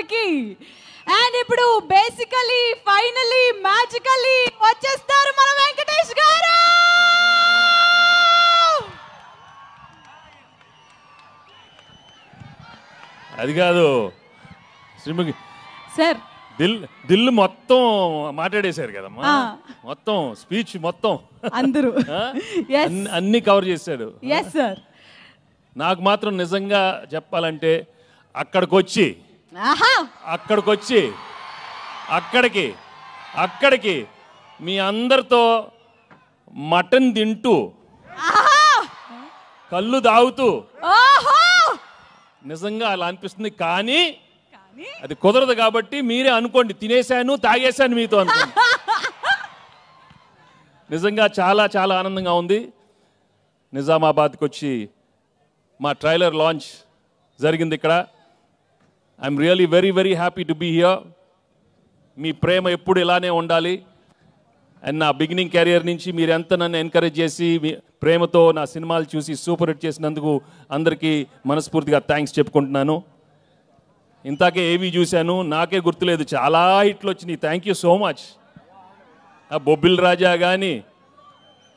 గారికి. అండ్ ఇప్పుడు basically finally మ్యాజికలీ వచ్చేస్తారు మన వెంకటేష్ గారు. అది కాదు శ్రీముఖి సార్, దిల్ మొత్తం మాట్లాడేశారు కదమ్మా, మొత్తం స్పీచ్ మొత్తం అందరూ అన్ని కవర్ చేశాడు. Yes sir. నాకు మాత్రం నిజంగా చెప్పాలంటే అక్కడికి మీ అందరితో మటన్ తింటూ కళ్ళు తాగుతూ నిజంగా అలా అనిపిస్తుంది. కానీ అది కుదరదు కాబట్టి మీరే అనుకోండి, తినేశాను తాగేశాను మీతో అనుకోండి. నిజంగా చాలా చాలా ఆనందంగా ఉంది. నిజామాబాద్కి వచ్చి మా ట్రైలర్ లాంచ్ జరిగింది ఇక్కడ. I'm really very very happy to be here. మీ ప్రేమ ఎప్పుడు ఇలానే ఉండాలి. అండ్ నా బిగినింగ్ కెరియర్ నుంచి మీరు ఎంత నన్ను ఎంకరేజ్ చేసి మీ ప్రేమతో నా సినిమాలు చూసి సూపర్ హిట్ చేసినందుకు అందరికీ మనస్ఫూర్తిగా థ్యాంక్స్ చెప్పుకుంటున్నాను. ఇంతాకే ఏవి చూశాను, నాకే గుర్తులేదు, చాలా హిట్లు వచ్చినాయి. Thank you so much. ఆ బొబ్బిల్ రాజా కానీ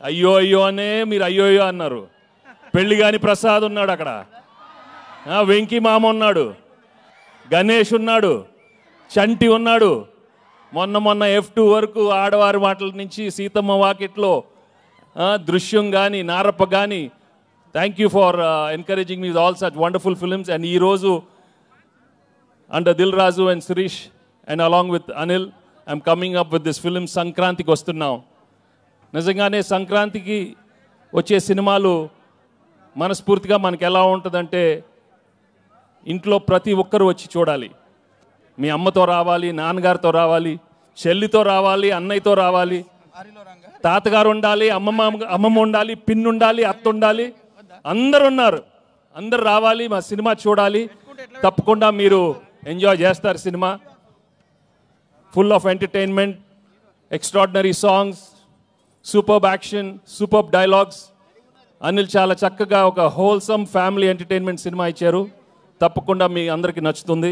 అయ్యో అయ్యో అనే మీరు అయ్యో అయ్యో అన్నారు. పెళ్లి కాని ప్రసాద్ ఉన్నాడు అక్కడ, వెంకీ మామ ఉన్నాడు, గణేష్ ఉన్నాడు, చంటి ఉన్నాడు. మొన్న F2 వరకు ఆడవారి మాటల నుంచి సీతమ్మ వాకిట్లో దృశ్యం కానీ నారప్ప కానీ. Thank you for encouraging me all such wonderful films. And ఈరోజు under Dil Raju and Shirish and along with Anil I'm coming up with this film. సంక్రాంతికి వస్తున్నాం. నిజంగానే సంక్రాంతికి వచ్చే సినిమాలు మనస్ఫూర్తిగా మనకి ఎలా ఉంటుందంటే ఇంట్లో ప్రతి ఒక్కరు వచ్చి చూడాలి. మీ అమ్మతో రావాలి, నాన్నగారితో రావాలి, చెల్లితో రావాలి, అన్నయ్యతో రావాలి, తాతగారు ఉండాలి, అమ్మమ్మ ఉండాలి, పిన్ ఉండాలి, అత్త ఉండాలి, అందరు ఉన్నారు. అందరు రావాలి, మా సినిమా చూడాలి. తప్పకుండా మీరు ఎంజాయ్ చేస్తారు. Cinema full of entertainment, extraordinary songs, superb action, superb dialogues. Anil చాలా చక్కగా ఒక హోల్సమ్ ఫ్యామిలీ ఎంటర్టైన్మెంట్ సినిమా ఇచ్చారు. తప్పకుండా మీ అందరికీ నచ్చుతుంది.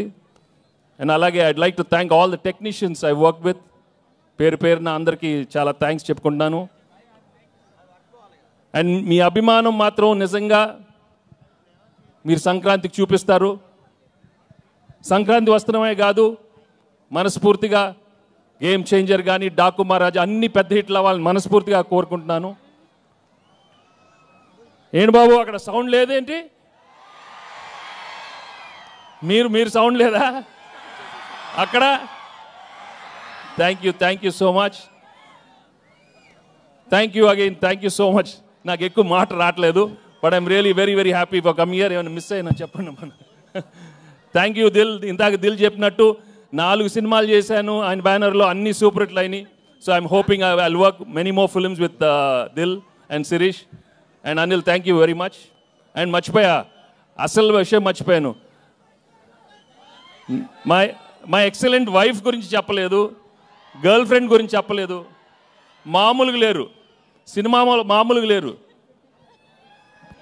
అండ్ అలాగే I'd like to thank all the technicians I work with. పేరున అందరికీ చాలా థ్యాంక్స్ చెప్పుకుంటున్నాను. అండ్ మీ అభిమానం మాత్రం నిజంగా మీరు సంక్రాంతికి చూపిస్తారు. సంక్రాంతి వస్త్రమే కాదు, మనస్ఫూర్తిగా గేమ్ చేంజర్ కానీ డాకు మహారాజా అన్ని పెద్ద హిట్లు అవ్వాలని మనస్ఫూర్తిగా కోరుకుంటున్నాను. ఏంటి బాబు అక్కడ సౌండ్ లేదేంటి? మీరు సౌండ్ లేదా అక్కడ? Thank you so much. Thank you again, thank you so much. నాకు ఎక్కువ మాట రావట్లేదు, but I'm really very very happy for come here. ఏమైనా మిస్ అయినా చెప్పండి మన. Thank you Dil. ఇందాక దిల్ చెప్పినట్టు 4 సినిమాలు చేశాను ఆయన బ్యానర్లో, అన్ని సూపర్ హిట్లు అయినాయి. So I'm hoping I will work many more films with Dil and Shirish and Anil. Thank you very much. And మర్చిపోయా, అసలు విషయం మర్చిపోయాను. మై ఎక్సలెంట్ వైఫ్ గురించి చెప్పలేదు, గర్ల్ ఫ్రెండ్ గురించి చెప్పలేదు. మామూలుగా లేరు, సినిమా మామూలుగా లేరు.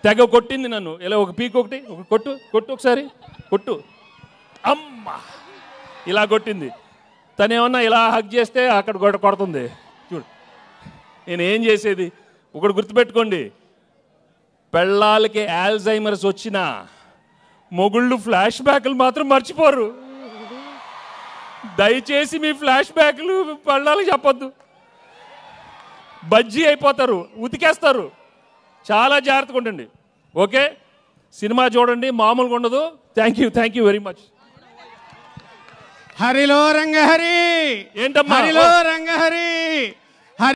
తెగ కొట్టింది నన్ను. ఇలా ఒక పీక్ ఒకటి కొట్టు ఒకసారి కొట్టు, అమ్మా ఇలా కొట్టింది. తనేమన్నా ఇలా హగ్ చేస్తే అక్కడ కొడుతుంది. చూడు నేను ఏం చేసేది. ఒకటి గుర్తుపెట్టుకోండి, పెళ్ళాలకి ఆల్జైమర్స్ వచ్చినా మొగుళ్ళు ఫ్లాష్ బ్యాక్లు మాత్రం మర్చిపోరు. దయచేసి మీ ఫ్లాష్ బ్యాక్లు పెళ్ళాలకి చెప్పొద్దు, బజ్జీ అయిపోతారు, ఉతికేస్తారు. చాలా జాగ్రత్తగా ఉండండి. ఓకే, సినిమా చూడండి, మామూలుగా ఉండదు. Thank you very much. హరిలో రంగహరి, ఏంటమ్మా హరిలో రంగహరి.